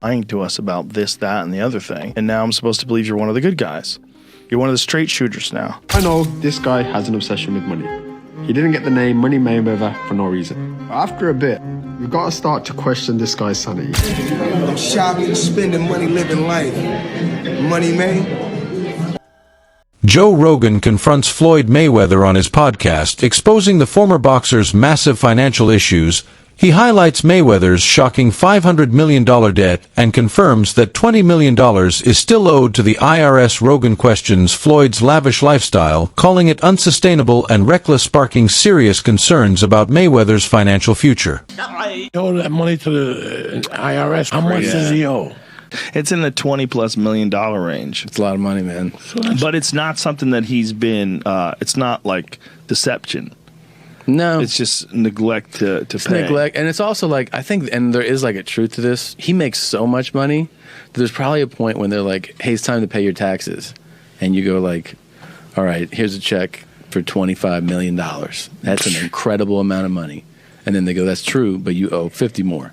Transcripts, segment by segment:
lying to us about this, that, and the other thing. And now I'm supposed to believe you're one of the good guys. You're one of the straight shooters now. I know this guy has an obsession with money. He didn't get the name Money Mayweather for no reason. After a bit, we've got to start to question this guy's sanity. I'm shopping, spending money, living life. Money, man. Joe Rogan confronts Floyd Mayweather on his podcast, exposing the former boxer's massive financial issues. He highlights Mayweather's shocking $500 million debt and confirms that $20 million is still owed to the IRS. Rogan questions Floyd's lavish lifestyle, calling it unsustainable and reckless, sparking serious concerns about Mayweather's financial future. He owed that money to the IRS. How much does he owe? It's in the $20+ million range. It's a lot of money, man. But it's not something that he's been, it's not like deception. No. It's just neglect to pay. Neglect. And it's also like, I think, and there is like a truth to this, he makes so much money that there's probably a point when they're like, hey, it's time to pay your taxes. And you go like, all right, here's a check for $25 million. That's an incredible amount of money. And then they go, that's true, but you owe 50 more.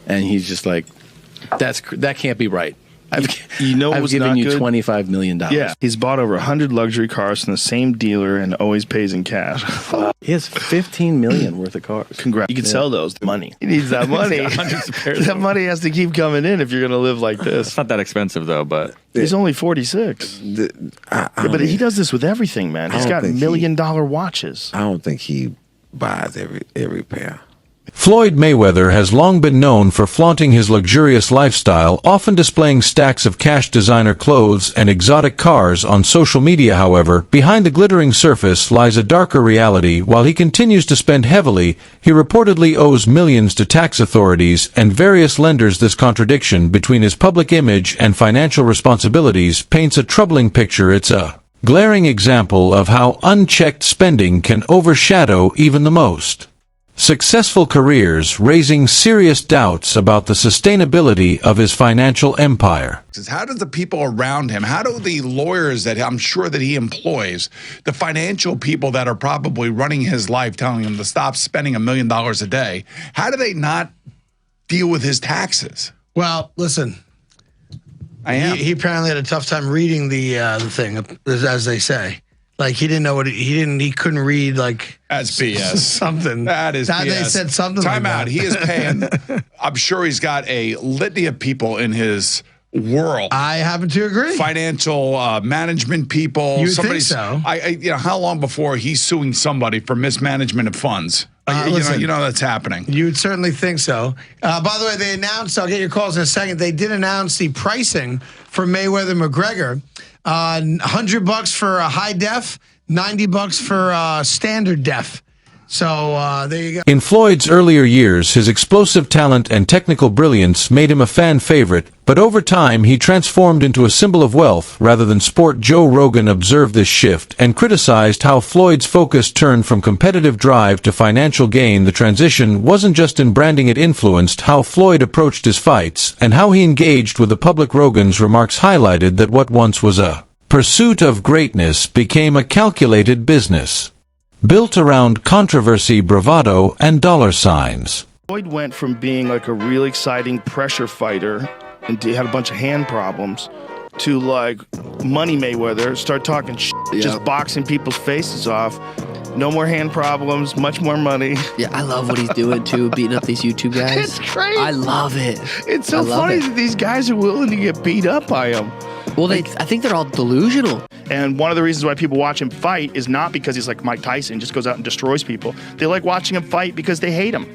And he's just like, that can't be right. I've given you $25 million. Yeah, he's bought over 100 luxury cars from the same dealer and always pays in cash. He has $15 million worth of cars. Congrats. You can sell those. Money. He needs that money. That money has to keep coming in if you're going to live like this. It's not that expensive, though, but... He's only 46. But he does this with everything, man. He's got $1 million watches. I don't think he buys every pair. Floyd Mayweather has long been known for flaunting his luxurious lifestyle, often displaying stacks of cash, designer clothes, and exotic cars on social media. However, behind the glittering surface lies a darker reality. While he continues to spend heavily, he reportedly owes millions to tax authorities and various lenders. This contradiction between his public image and financial responsibilities paints a troubling picture. It's a glaring example of how unchecked spending can overshadow even the most successful careers, raising serious doubts about the sustainability of his financial empire. How do the people around him, how do the lawyers that I'm sure that he employs, the financial people that are probably running his life, telling him to stop spending $1 million a day, how do they not deal with his taxes? Well, listen, he apparently had a tough time reading the thing, as they say. Like he didn't know what he couldn't read like that's BS. Something. That is BS. They said something Time like out. that. He is paying. I'm sure he's got a litany of people in his world. I happen to agree. Financial management people. You think so? How long before he's suing somebody for mismanagement of funds? You know that's happening. You'd certainly think so. By the way, they announced, I'll get your calls in a second, they did announce the pricing for Mayweather-McGregor. $100 for a high def, $90 for standard def. So there you go. In Floyd's earlier years, his explosive talent and technical brilliance made him a fan favorite, but over time he transformed into a symbol of wealth rather than sport. Joe Rogan observed this shift and criticized how Floyd's focus turned from competitive drive to financial gain. The transition wasn't just in branding, it influenced how Floyd approached his fights and how he engaged with the public. Rogan's remarks highlighted that what once was a pursuit of greatness became a calculated business built around controversy, bravado, and dollar signs. Floyd went from being like a real exciting pressure fighter, and he had a bunch of hand problems, to like Money Mayweather, start talking shit, just boxing people's faces off. No more hand problems, much more money. Yeah, I love what he's doing too, beating up these YouTube guys. It's crazy. I love it. It's so funny that these guys are willing to get beat up by him. Well, I think they're all delusional. And one of the reasons why people watch him fight is not because he's like Mike Tyson, just goes out and destroys people. They like watching him fight because they hate him.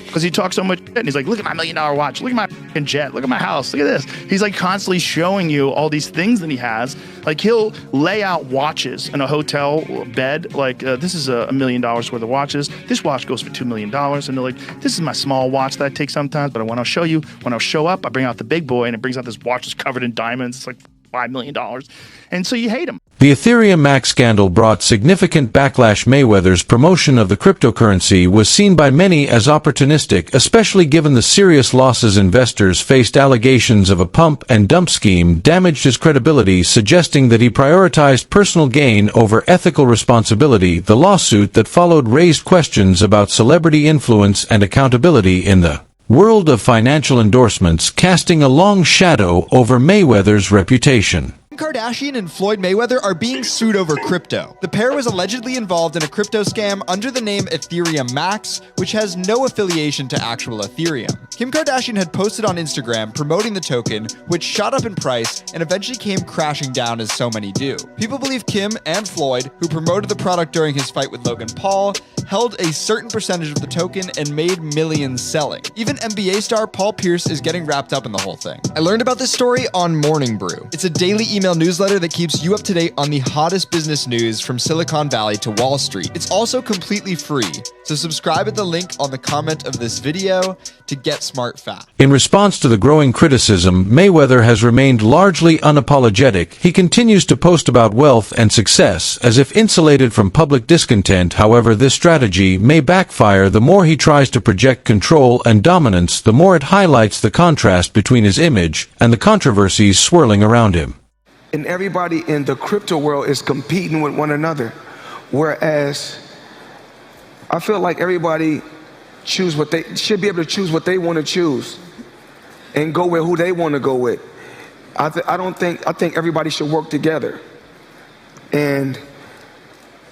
Because he talks so much shit, and he's like, look at my $1 million watch, look at my fucking jet, look at my house, look at this. He's like constantly showing you all these things that he has. Like he'll lay out watches in a hotel bed, like this is $1 million worth of watches. This watch goes for $2 million. And they're like, this is my small watch that I take sometimes, but when I'll show you, when I'll show up, I bring out the big boy, and it brings out this watch that's covered in diamonds. It's like $5 million. And so you hate him. The Ethereum Max scandal brought significant backlash. Mayweather's promotion of the cryptocurrency was seen by many as opportunistic, especially given the serious losses investors faced. Allegations of a pump and dump scheme damaged his credibility, suggesting that he prioritized personal gain over ethical responsibility. The lawsuit that followed raised questions about celebrity influence and accountability in the World of financial endorsements casting a long shadow over Mayweather's reputation. Kim Kardashian and Floyd Mayweather are being sued over crypto. The pair was allegedly involved in a crypto scam under the name Ethereum Max, which has no affiliation to actual Ethereum. Kim Kardashian had posted on Instagram promoting the token, which shot up in price and eventually came crashing down as so many do. People believe Kim and Floyd, who promoted the product during his fight with Logan Paul, held a certain percentage of the token and made millions selling. Even NBA star Paul Pierce is getting wrapped up in the whole thing. I learned about this story on Morning Brew. It's a daily email newsletter that keeps you up to date on the hottest business news from Silicon Valley to Wall Street. It's also completely free, so subscribe at the link on the comment of this video to get smart fast. In response to the growing criticism, Mayweather has remained largely unapologetic. He continues to post about wealth and success as if insulated from public discontent. However, this strategy may backfire. The more he tries to project control and dominance, the more it highlights the contrast between his image and the controversies swirling around him. And everybody in the crypto world is competing with one another. Whereas I feel like everybody should be able to choose what they want to choose and go with who they want to go with. I think everybody should work together. And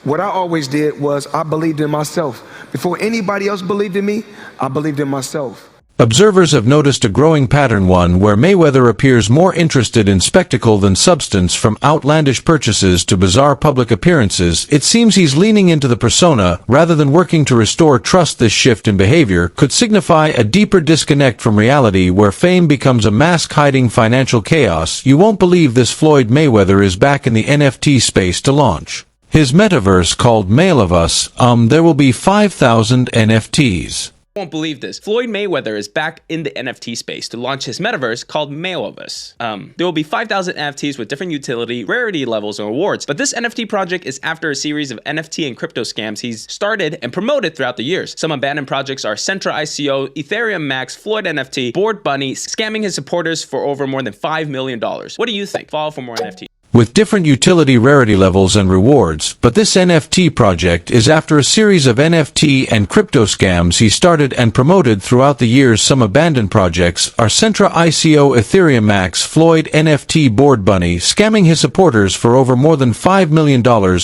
what I always did was I believed in myself. Before anybody else believed in me, I believed in myself. Observers have noticed a growing pattern, one where Mayweather appears more interested in spectacle than substance. From outlandish purchases to bizarre public appearances, it seems he's leaning into the persona rather than working to restore trust. This shift in behavior could signify a deeper disconnect from reality, where fame becomes a mask hiding financial chaos. You won't believe this: Floyd Mayweather is back in the NFT space to launch his metaverse called Mail of Us. There will be 5,000 NFTs. Won't believe this. Floyd Mayweather is back in the NFT space to launch his metaverse called Mail of Us. There will be 5,000 NFTs with different utility, rarity levels, and rewards. But this NFT project is after a series of NFT and crypto scams he's started and promoted throughout the years. Some abandoned projects are Centra ICO, Ethereum Max, Floyd NFT, Bored Bunny, scamming his supporters for over more than $5 million. What do you think? Follow for more NFTs. With different utility, rarity levels, and rewards, but this NFT project is after a series of NFT and crypto scams he started and promoted throughout the years. Some abandoned projects are Centra ICO, Ethereum Max, Floyd NFT, Bored Bunny, scamming his supporters for over more than $5 million.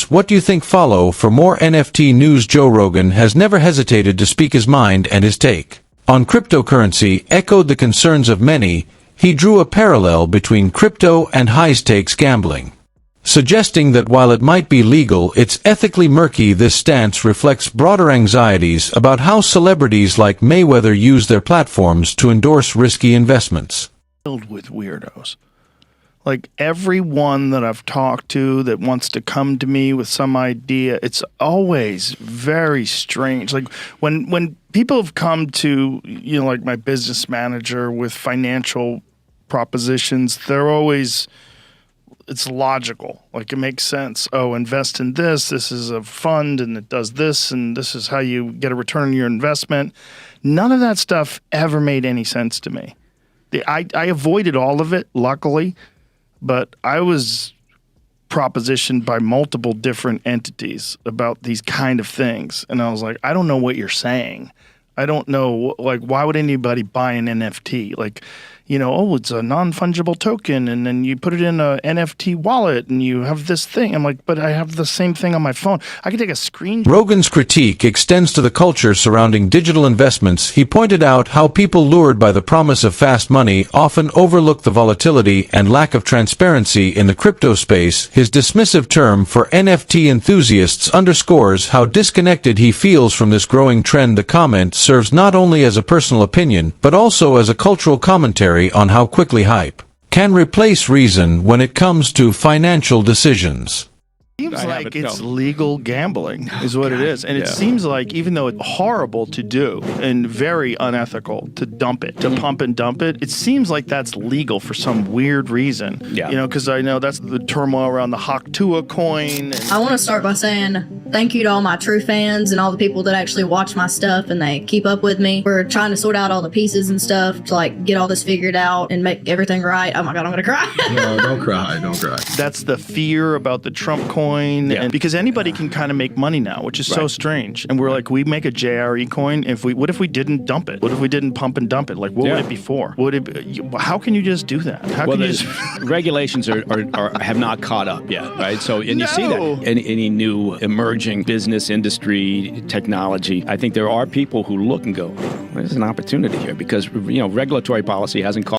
What do you think? Follow for more NFT news. Joe Rogan has never hesitated to speak his mind, and his take on cryptocurrency echoed the concerns of many. He drew a parallel between crypto and high-stakes gambling, suggesting that while it might be legal, it's ethically murky. This stance reflects broader anxieties about how celebrities like Mayweather use their platforms to endorse risky investments. Filled with weirdos. Like everyone that I've talked to that wants to come to me with some idea, it's always very strange. Like when people have come to, like my business manager with financial propositions, it's logical. Like it makes sense. Oh, invest in this. This is a fund and it does this, and this is how you get a return on your investment. None of that stuff ever made any sense to me. I avoided all of it, luckily, but I was propositioned by multiple different entities about these kind of things. And I was like, I don't know what you're saying. I don't know, like, why would anybody buy an NFT? Like, it's a non-fungible token, and then you put it in a NFT wallet, and you have this thing. I'm like, but I have the same thing on my phone. I can take a screen. Rogan's critique extends to the culture surrounding digital investments. He pointed out how people lured by the promise of fast money often overlook the volatility and lack of transparency in the crypto space. His dismissive term for NFT enthusiasts underscores how disconnected he feels from this growing trend. The comment serves not only as a personal opinion, but also as a cultural commentary on how quickly hype can replace reason when it comes to financial decisions. Seems like it's legal gambling is what it is. And it seems like, even though it's horrible to do and very unethical to dump it, to pump and dump it, it seems like that's legal for some weird reason. Yeah. Because I know that's the turmoil around the Haktua coin. I want to start by saying Thank you to all my true fans and all the people that actually watch my stuff and they keep up with me. We're trying to sort out all the pieces and stuff to like get all this figured out and make everything right. Oh my God, I'm gonna cry. No, don't cry, don't cry. That's the fear about the Trump coin, and because anybody can kind of make money now, which is so strange. And we're like, we make a JRE coin. What if we didn't dump it? What if we didn't pump and dump it? Like, what would it be for? How can you just do that? How can you just regulations have not caught up yet, right? So, and you see that any new emerging business, industry, technology, I think there are people who look and go, there's an opportunity here because, regulatory policy hasn't caught